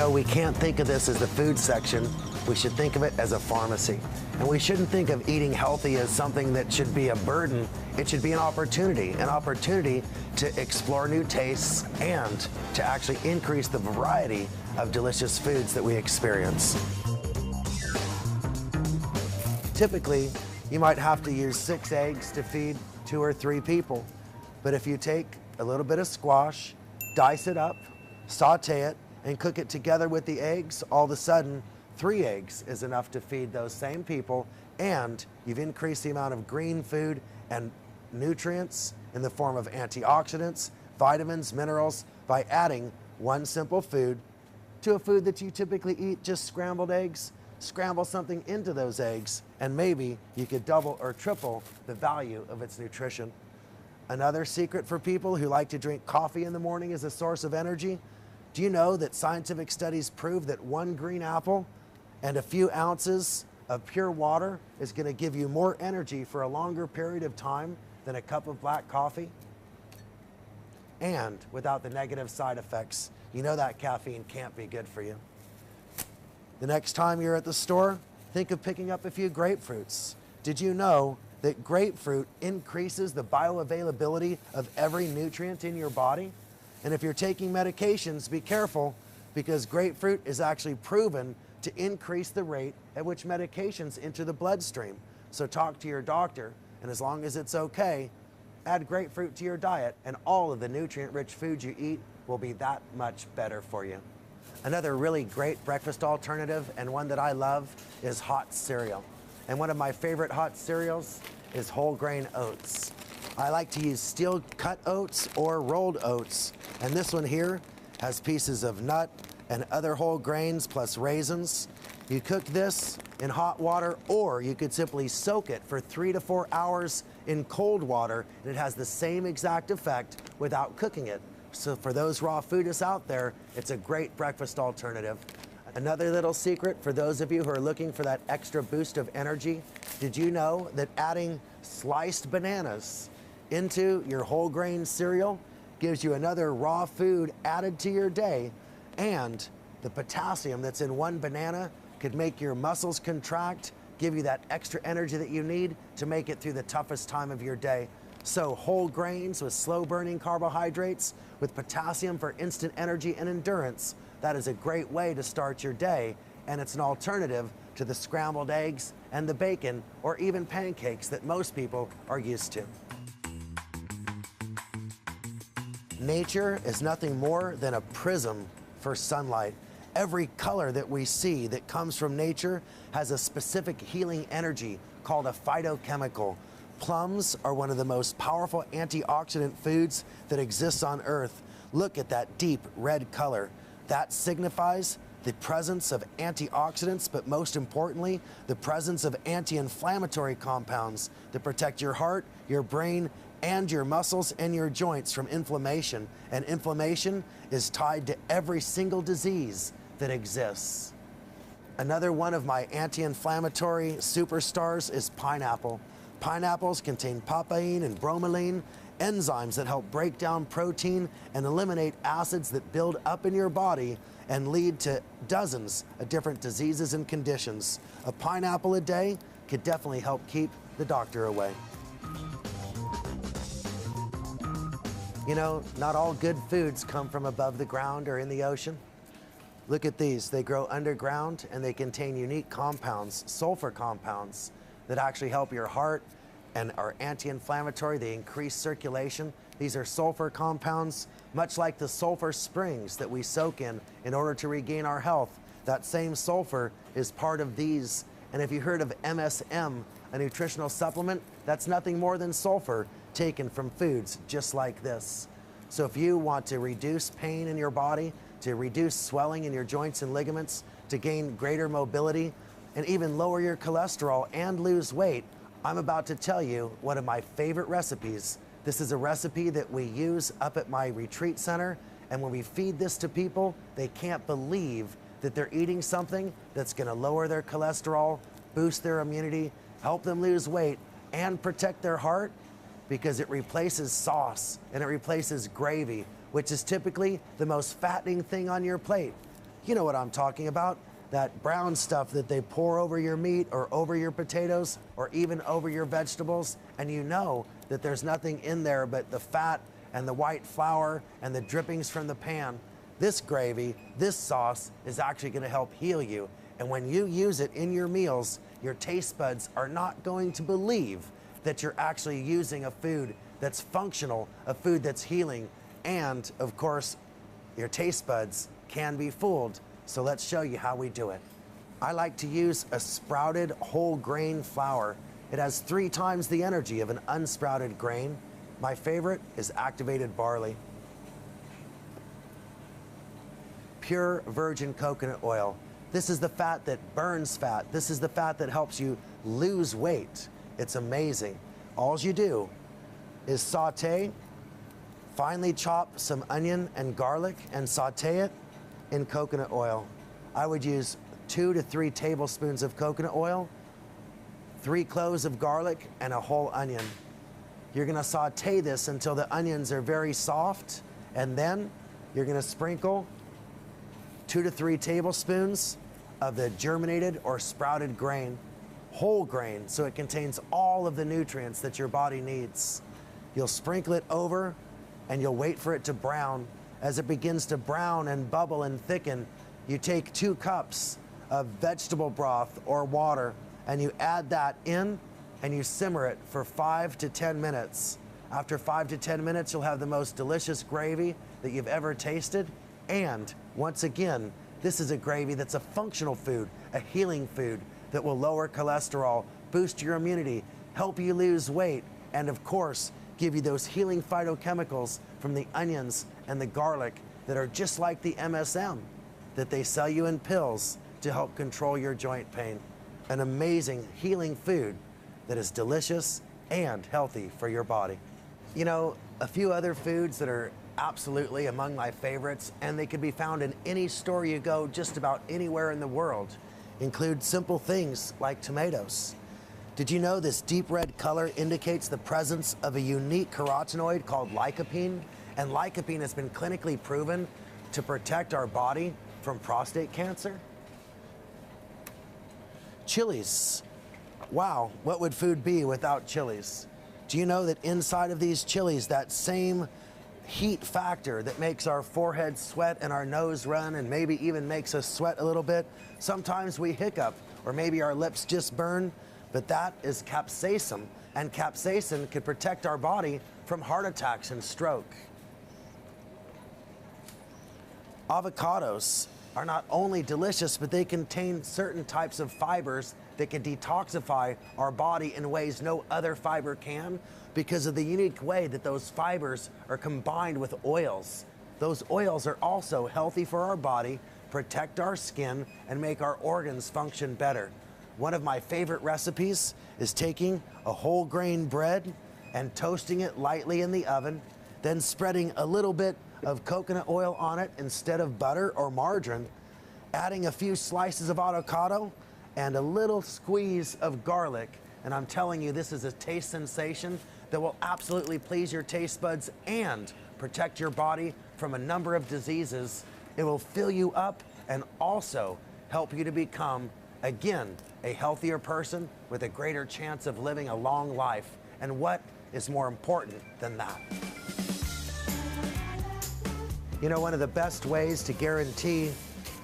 know, we can't think of this as the food section. We should think of it as a pharmacy. And we shouldn't think of eating healthy as something that should be a burden. It should be an opportunity to explore new tastes and to actually increase the variety of delicious foods that we experience. Typically, you might have to use 6 eggs to feed 2 or 3 people. But if you take a little bit of squash, dice it up, saute it, and cook it together with the eggs, all of a sudden, 3 eggs is enough to feed those same people, and you've increased the amount of green food and nutrients in the form of antioxidants, vitamins, minerals, by adding one simple food to a food that you typically eat, just scrambled eggs. Scramble something into those eggs, and maybe you could double or triple the value of its nutrition. Another secret for people who like to drink coffee in the morning as a source of energy: do you know that scientific studies prove that 1 green apple and a few ounces of pure water is going to give you more energy for a longer period of time than a cup of black coffee? And without the negative side effects. You know that caffeine can't be good for you. The next time you're at the store, think of picking up a few grapefruits. Did you know that grapefruit increases the bioavailability of every nutrient in your body? And if you're taking medications, be careful, because grapefruit is actually proven to increase the rate at which medications enter the bloodstream. So talk to your doctor, and as long as it's okay, add grapefruit to your diet, and all of the nutrient-rich foods you eat will be that much better for you. Another really great breakfast alternative, and one that I love, is hot cereal. And one of my favorite hot cereals is whole grain oats. I like to use steel cut oats or rolled oats. And this one here has pieces of nut and other whole grains plus raisins. You cook this in hot water, or you could simply soak it for 3 to 4 hours in cold water, and it has the same exact effect without cooking it. So for those raw foodists out there, it's a great breakfast alternative. Another little secret for those of you who are looking for that extra boost of energy: did you know that adding sliced bananas into your whole grain cereal gives you another raw food added to your day? And the potassium that's in one banana could make your muscles contract, give you that extra energy that you need to make it through the toughest time of your day. So whole grains with slow burning carbohydrates with potassium for instant energy and endurance, that is a great way to start your day, and it's an alternative to the scrambled eggs and the bacon or even pancakes that most people are used to. Nature is nothing more than a prism for sunlight. Every color that we see that comes from nature has a specific healing energy called a phytochemical. Plums are one of the most powerful antioxidant foods that exists on Earth. Look at that deep red color. That signifies the presence of antioxidants, but most importantly, the presence of anti-inflammatory compounds that protect your heart, your brain, and your muscles and your joints from inflammation. And inflammation is tied to every single disease that exists. Another one of my anti-inflammatory superstars is pineapple. Pineapples contain papain and bromelain, enzymes that help break down protein and eliminate acids that build up in your body and lead to dozens of different diseases and conditions. A pineapple a day could definitely help keep the doctor away. You know, not all good foods come from above the ground or in the ocean. Look at these. They grow underground, and they contain unique compounds, sulfur compounds, that actually help your heart and are anti-inflammatory. They increase circulation. These are sulfur compounds, much like the sulfur springs that we soak in order to regain our health. That same sulfur is part of these. And if you heard of MSM, a nutritional supplement, that's nothing more than sulfur taken from foods just like this. So if you want to reduce pain in your body, to reduce swelling in your joints and ligaments, to gain greater mobility, and even lower your cholesterol and lose weight, I'm about to tell you one of my favorite recipes. This is a recipe that we use up at my retreat center, and when we feed this to people, they can't believe that they're eating something that's going to lower their cholesterol, boost their immunity, help them lose weight, and protect their heart, because it replaces sauce and it replaces gravy, which is typically the most fattening thing on your plate. You know what I'm talking about. That brown stuff that they pour over your meat or over your potatoes or even over your vegetables, and you know that there's nothing in there but the fat and the white flour and the drippings from the pan. This gravy, this sauce is actually going to help heal you. And when you use it in your meals, your taste buds are not going to believe that you're actually using a food that's functional, a food that's healing, and of course, your taste buds can be fooled. So let's show you how we do it. I like to use a sprouted whole grain flour. It has 3 times the energy of an unsprouted grain. My favorite is activated barley. Pure virgin coconut oil. This is the fat that burns fat. This is the fat that helps you lose weight. It's amazing. All you do is saute, finely chop some onion and garlic and saute it in coconut oil. I would use 2 to 3 tablespoons of coconut oil, 3 cloves of garlic, and a whole onion. You're gonna saute this until the onions are very soft, and then you're gonna sprinkle 2 to 3 tablespoons of the germinated or sprouted grain, whole grain, so it contains all of the nutrients that your body needs. You'll sprinkle it over and you'll wait for it to brown. As it begins to brown and bubble and thicken, you take 2 cups of vegetable broth or water and you add that in and you simmer it for 5 to 10 minutes. After 5 to 10 minutes, you'll have the most delicious gravy that you've ever tasted. And once again, this is a gravy that's a functional food, a healing food that will lower cholesterol, boost your immunity, help you lose weight, and of course, give you those healing phytochemicals from the onions and the garlic that are just like the MSM that they sell you in pills to help control your joint pain. An amazing healing food that is delicious and healthy for your body. You know, a few other foods that are absolutely among my favorites, and they can be found in any store you go just about anywhere in the world, include simple things like tomatoes. Did you know this deep red color indicates the presence of a unique carotenoid called lycopene? And lycopene has been clinically proven to protect our body from prostate cancer. Chilies. Wow, what would food be without chilies? Do you know that inside of these chilies, that same heat factor that makes our forehead sweat and our nose run and maybe even makes us sweat a little bit, sometimes we hiccup or maybe our lips just burn, but that is capsaicin, and capsaicin could protect our body from heart attacks and stroke. Avocados are not only delicious, but they contain certain types of fibers that can detoxify our body in ways no other fiber can because of the unique way that those fibers are combined with oils. Those oils are also healthy for our body, protect our skin, and make our organs function better. One of my favorite recipes is taking a whole grain bread and toasting it lightly in the oven, then spreading a little bit of coconut oil on it instead of butter or margarine, adding a few slices of avocado and a little squeeze of garlic. And I'm telling you, this is a taste sensation that will absolutely please your taste buds and protect your body from a number of diseases. It will fill you up and also help you to become, again, a healthier person with a greater chance of living a long life. And what is more important than that? You know, one of the best ways to guarantee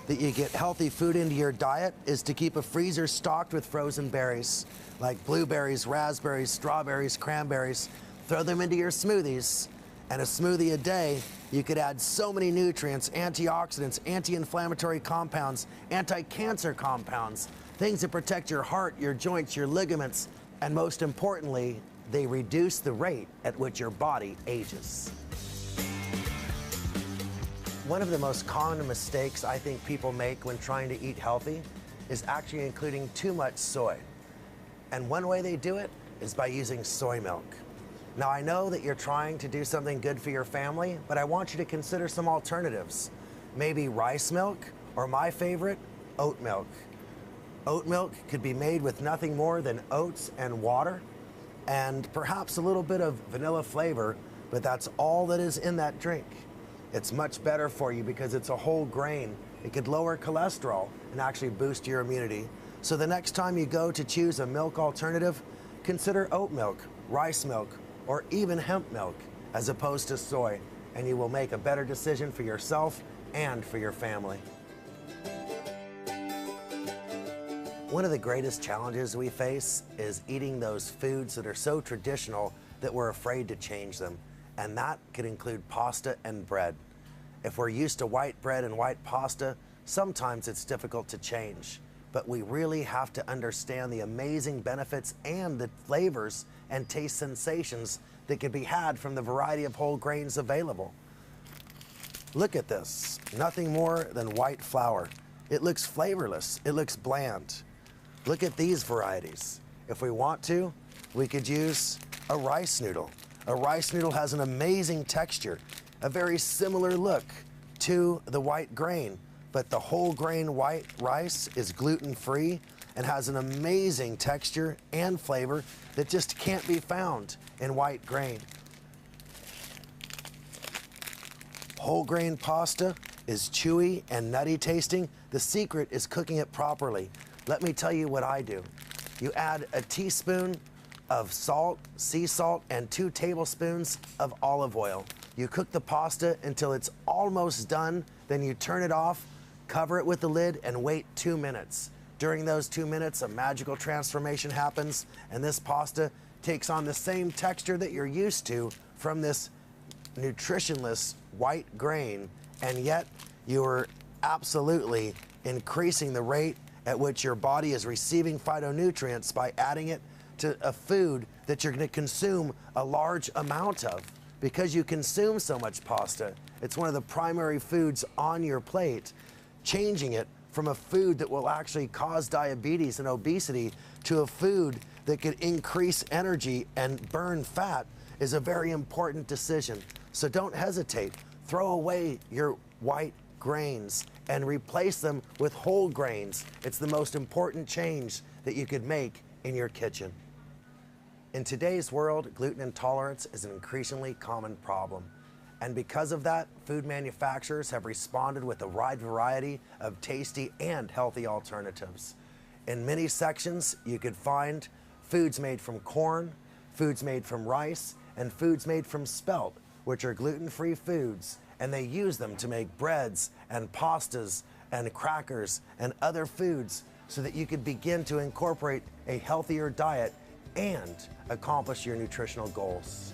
that you get healthy food into your diet is to keep a freezer stocked with frozen berries, like blueberries, raspberries, strawberries, cranberries. Throw them into your smoothies. And a smoothie a day, you could add so many nutrients, antioxidants, anti-inflammatory compounds, anti-cancer compounds, things that protect your heart, your joints, your ligaments, and most importantly, they reduce the rate at which your body ages. One of the most common mistakes I think people make when trying to eat healthy is actually including too much soy. And one way they do it is by using soy milk. Now, I know that you're trying to do something good for your family, but I want you to consider some alternatives. Maybe rice milk, or my favorite, oat milk. Oat milk could be made with nothing more than oats and water, and perhaps a little bit of vanilla flavor, but that's all that is in that drink. It's much better for you because it's a whole grain. It could lower cholesterol and actually boost your immunity. So the next time you go to choose a milk alternative, consider oat milk, rice milk, or even hemp milk as opposed to soy, and you will make a better decision for yourself and for your family. One of the greatest challenges we face is eating those foods that are so traditional that we're afraid to change them, and that could include pasta and bread. If we're used to white bread and white pasta, sometimes it's difficult to change, but we really have to understand the amazing benefits and the flavors and taste sensations that can be had from the variety of whole grains available. Look at this, nothing more than white flour. It looks flavorless, it looks bland. Look at these varieties. If we want to, we could use a rice noodle. A rice noodle has an amazing texture, a very similar look to the white grain, but the whole grain white rice is gluten-free and has an amazing texture and flavor that just can't be found in white grain. Whole grain pasta is chewy and nutty tasting. The secret is cooking it properly. Let me tell you what I do. You add a teaspoon of salt, sea salt, and 2 tablespoons of olive oil. You cook the pasta until it's almost done, then you turn it off, cover it with the lid, and wait 2 minutes. During those 2 minutes, a magical transformation happens, and this pasta takes on the same texture that you're used to from this nutritionless white grain, and yet you are absolutely increasing the rate at which your body is receiving phytonutrients by adding it to a food that you're going to consume a large amount of. Because you consume so much pasta, it's one of the primary foods on your plate. Changing it from a food that will actually cause diabetes and obesity to a food that could increase energy and burn fat is a very important decision. So don't hesitate. Throw away your white grains and replace them with whole grains. It's the most important change that you could make in your kitchen. In today's world, gluten intolerance is an increasingly common problem. And because of that, food manufacturers have responded with a wide variety of tasty and healthy alternatives. In many sections, you could find foods made from corn, foods made from rice, and foods made from spelt, which are gluten-free foods, and they use them to make breads and pastas and crackers and other foods so that you could begin to incorporate a healthier diet and accomplish your nutritional goals.